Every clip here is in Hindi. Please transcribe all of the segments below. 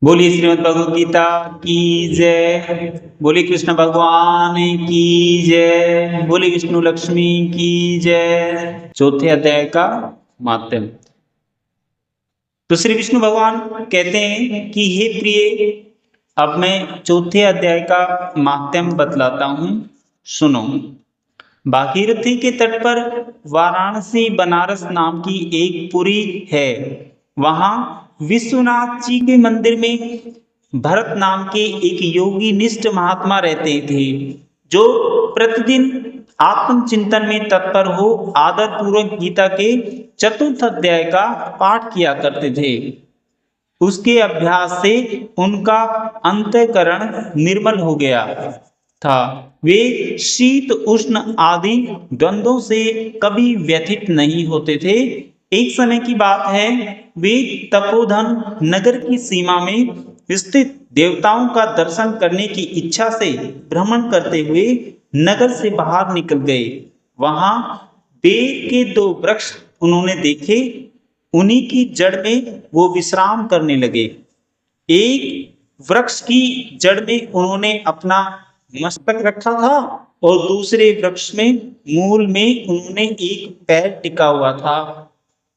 बोलिए श्रीमद् भगवद गीता की जय। बोलिए कृष्ण भगवान की जय। बोलिए विष्णु लक्ष्मी की जय। चौथे अध्याय का माध्यम। तो श्री विष्णु भगवान कहते हैं कि हे प्रिय, अब मैं चौथे अध्याय का माध्यम बतलाता हूँ, सुनो। भागीरथी के तट पर वाराणसी बनारस नाम की एक पुरी है। वहां विश्वनाथ जी के मंदिर में भरत नाम के एक योगी निष्ठ महात्मा रहते थे, जो प्रतिदिन आत्मचिंतन में तत्पर हो आदर पूर्वक गीता के चतुर्थ अध्याय का पाठ किया करते थे। उसके अभ्यास से उनका अंतःकरण निर्मल हो गया था। वे शीत उष्ण आदि द्वंद्वों से कभी व्यथित नहीं होते थे। एक समय की बात है, वे तपोधन नगर की सीमा में स्थित देवताओं का दर्शन करने की इच्छा से भ्रमण करते हुए नगर से बाहर निकल गए। वहां बेर के दो वृक्ष उन्होंने देखे। उन्हीं की जड़ में वो विश्राम करने लगे। एक वृक्ष की जड़ में उन्होंने अपना मस्तक रखा था और दूसरे वृक्ष में मूल में उन्होंने एक पैर टिका हुआ था।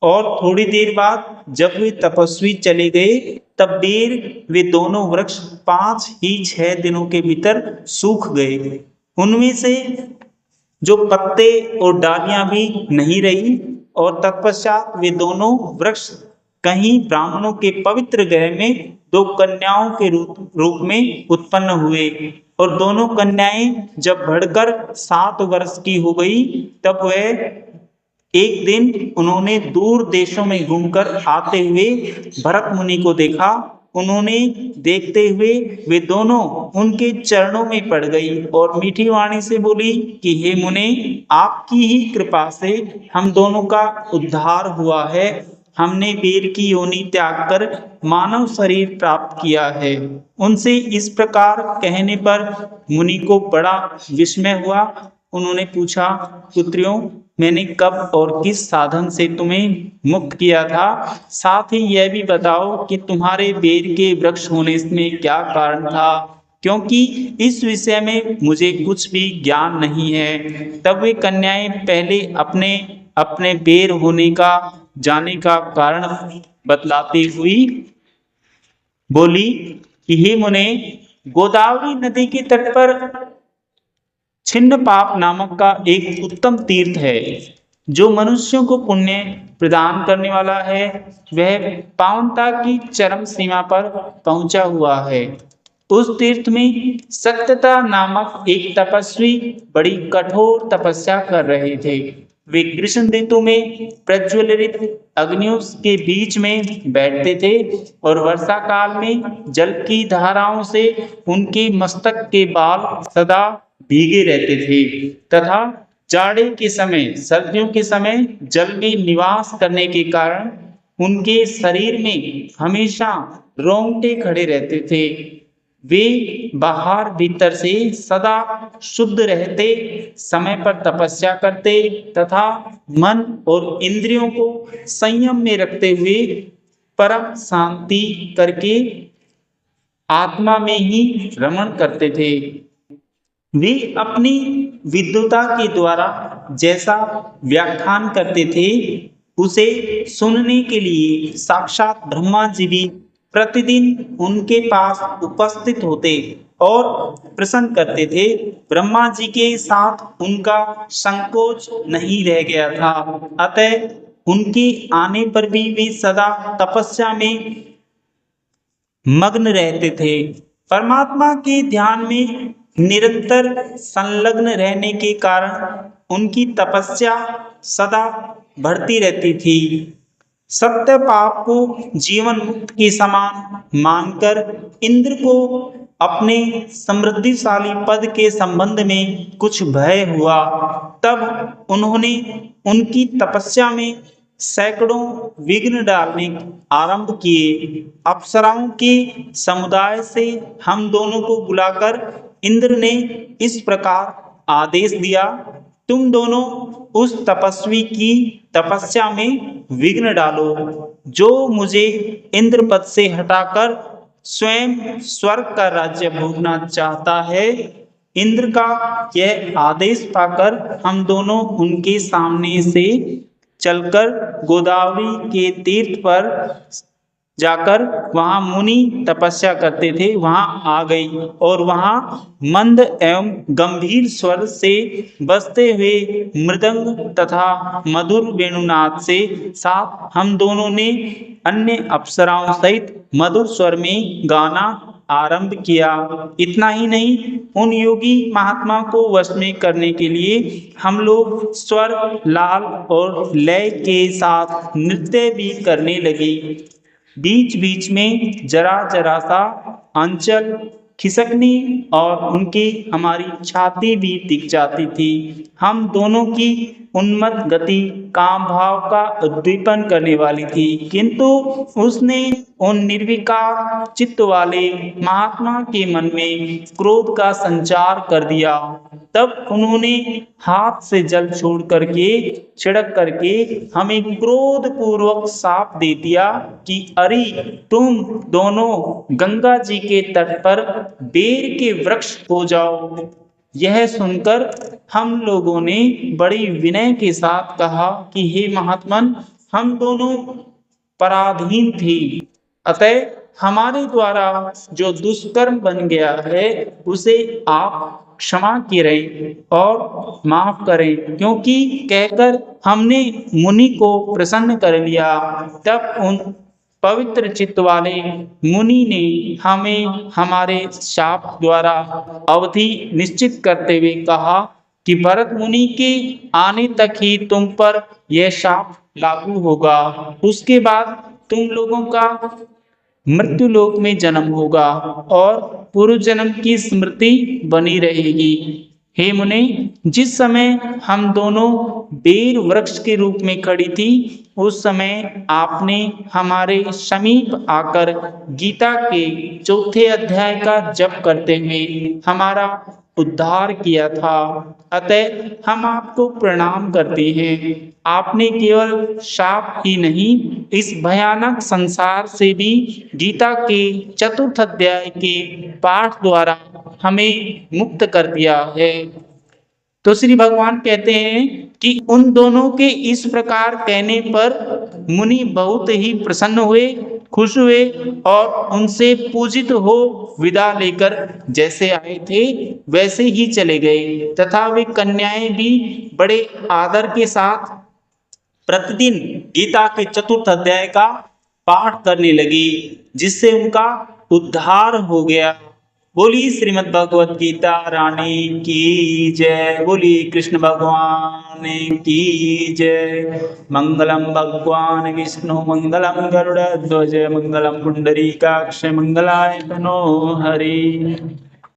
और थोड़ी देर बाद जब वे तपस्वी चले गए, तब बेर वे दोनों वृक्ष 5 ही 6 दिनों के भीतर सूख गए। उनमें से जो पत्ते और डालियां भी नहीं रही। और तत्पश्चात वे दोनों वृक्ष कहीं ब्राह्मणों के पवित्र गृह में दो कन्याओं के रूप में उत्पन्न हुए। और दोनों कन्याएं जब बढ़कर 7 वर्ष की हो गई, तब वह एक दिन उन्होंने दूर देशों में घूमकर आते हुए भरत मुनि को देखा। उन्होंने देखते हुए वे दोनों उनके चरणों में पड़ गई और मीठी वाणी से बोली कि हे मुने, आपकी ही कृपा से हम दोनों का उद्धार हुआ है। हमने बेर की योनि त्याग कर मानव शरीर प्राप्त किया है। उनसे इस प्रकार कहने पर मुनि को बड़ा विस्मय हुआ। उन्होंने पूछा, पुत्रियों, मैंने कब और किस साधन से तुम्हें मुक्त किया था? साथ ही यह भी बताओ कि तुम्हारे बेर के वृक्ष होने में क्या कारण था, क्योंकि इस विषय में मुझे कुछ भी ज्ञान नहीं है। तब वे कन्याएं पहले अपने अपने बेर होने का जाने का कारण बतलाती हुई बोली कि हे मुने, गोदावरी नदी के तट पर छिन्न पाप नामक का एक उत्तम तीर्थ है, जो मनुष्यों को पुण्य प्रदान करने वाला है। वह पावनता की चरम सीमा पर पहुंचा हुआ है। उस तीर्थ में सत्यता नामक एक तपस्वी बड़ी कठोर तपस्या कर रहे थे। वे ग्रीष्म ऋतु में प्रज्वलित अग्नियों के बीच में बैठते थे और वर्षा काल में जल की धाराओं से उनके मस्तक के बाल सदा भीगे रहते थे, तथा जाड़े के समय, सर्दियों के समय जल में निवास करने के कारण उनके शरीर में हमेशा रोंगटे खड़े रहते थे। वे बाहर भीतर से सदा शुद्ध रहते, समय पर तपस्या करते तथा मन और इंद्रियों को संयम में रखते हुए परम शांति करके आत्मा में ही रमण करते थे। वे अपनी विद्वता के द्वारा जैसा व्याख्यान करते थे, उसे सुनने के लिए साक्षात ब्रह्मा जी भी प्रतिदिन उनके पास उपस्थित होते और प्रसन्न करते थे। ब्रह्मा जी के साथ उनका संकोच नहीं रह गया था। अतः उनके आने पर भी वे सदा तपस्या में मग्न रहते थे। परमात्मा के ध्यान में निरंतर संलग्न रहने के कारण उनकी तपस्या सदा बढ़ती रहती थी। सत्य पाप को जीवन मुक्त के समान मानकर इंद्र को अपने समृद्धिशाली पद के संबंध में कुछ भय हुआ। तब उन्होंने उनकी तपस्या में सैकड़ों विघ्न डालने आरंभ किए। अप्सराओं के समुदाय से हम दोनों को बुलाकर इंद्र ने इस प्रकार आदेश दिया, तुम दोनों उस तपस्वी की तपस्या में विघ्न डालो, जो मुझे इंद्र पद से हटाकर स्वयं स्वर्ग का राज्य भोगना चाहता है। इंद्र का यह आदेश पाकर हम दोनों उनके सामने से चलकर गोदावरी के तीर्थ पर जाकर वहां मुनि तपस्या करते थे वहां आ गई और वहां मंद एवं गंभीर स्वर से बजते हुए मृदंग तथा मधुर वेणुनाद से साथ हम दोनों ने अन्य अप्सराओं सहित मधुर स्वर में गाना आरंभ किया। इतना ही नहीं, उन योगी महात्मा को वश में करने के लिए हम लोग स्वर, लाल और लय के साथ नृत्य भी करने लगे। बीच बीच में जरा जरा सा अंचल खिसकनी और उनकी हमारी छाती भी दिख जाती थी। हम दोनों की उन्मत्त गति काम भाव का उद्दीपन करने वाली थी, किंतु उसने उन निर्विकार चित्त वाले महात्मा के मन में क्रोध का संचार कर दिया। तब उन्होंने हाथ से जल छोड़ करके छिड़क करके हमें क्रोध पूर्वक साप दे दिया कि अरे तुम दोनों गंगा जी के तट पर बेर के वृक्ष हो जाओ। यह सुनकर हम लोगों ने बड़ी विनय के साथ कहा कि हे महात्मन, हम दोनों पराधीन थे, अतः हमारे द्वारा जो दुष्कर्म बन गया है उसे आप क्षमा करें और माफ करें, क्योंकि कहकर हमने मुनि को प्रसन्न कर लिया। तब उन पवित्र चित्त वाले मुनि ने हमें हमारे शाप द्वारा अवधि निश्चित करते हुए कहा कि भरत मुनि के आने तक ही तुम पर यह शाप लागू होगा, उसके बाद तुम लोगों का मृत्यु लोक में जन्म होगा और पूर्व जन्म की स्मृति बनी रहेगी। हे मुने, जिस समय हम दोनों बेर वृक्ष के रूप में खड़ी थी, उस समय आपने हमारे समीप आकर गीता के 4 अध्याय का जप करते हुए हमारा उद्धार किया था, अतः हम आपको प्रणाम करते हैं। आपने केवल शाप ही नहीं, इस भयानक संसार से भी गीता के 4 अध्याय के पाठ द्वारा हमें मुक्त कर दिया है। तो श्री भगवान कहते हैं कि उन दोनों के इस प्रकार कहने पर मुनि बहुत ही प्रसन्न हुए, खुश हुए और उनसे पूजित हो विदा लेकर जैसे आए थे वैसे ही चले गए, तथा वे कन्याएं भी बड़े आदर के साथ प्रतिदिन गीता के 4 अध्याय का पाठ करने लगी, जिससे उनका उद्धार हो गया। बोली श्रीमद् भगवत गीता रानी की जय। बोली कृष्ण भगवान की जय। मंगलम भगवान विष्णु मंगलम गरुड़ ध्वज मंगलम पुंडरीकाक्ष मंगलाय तनो हरि।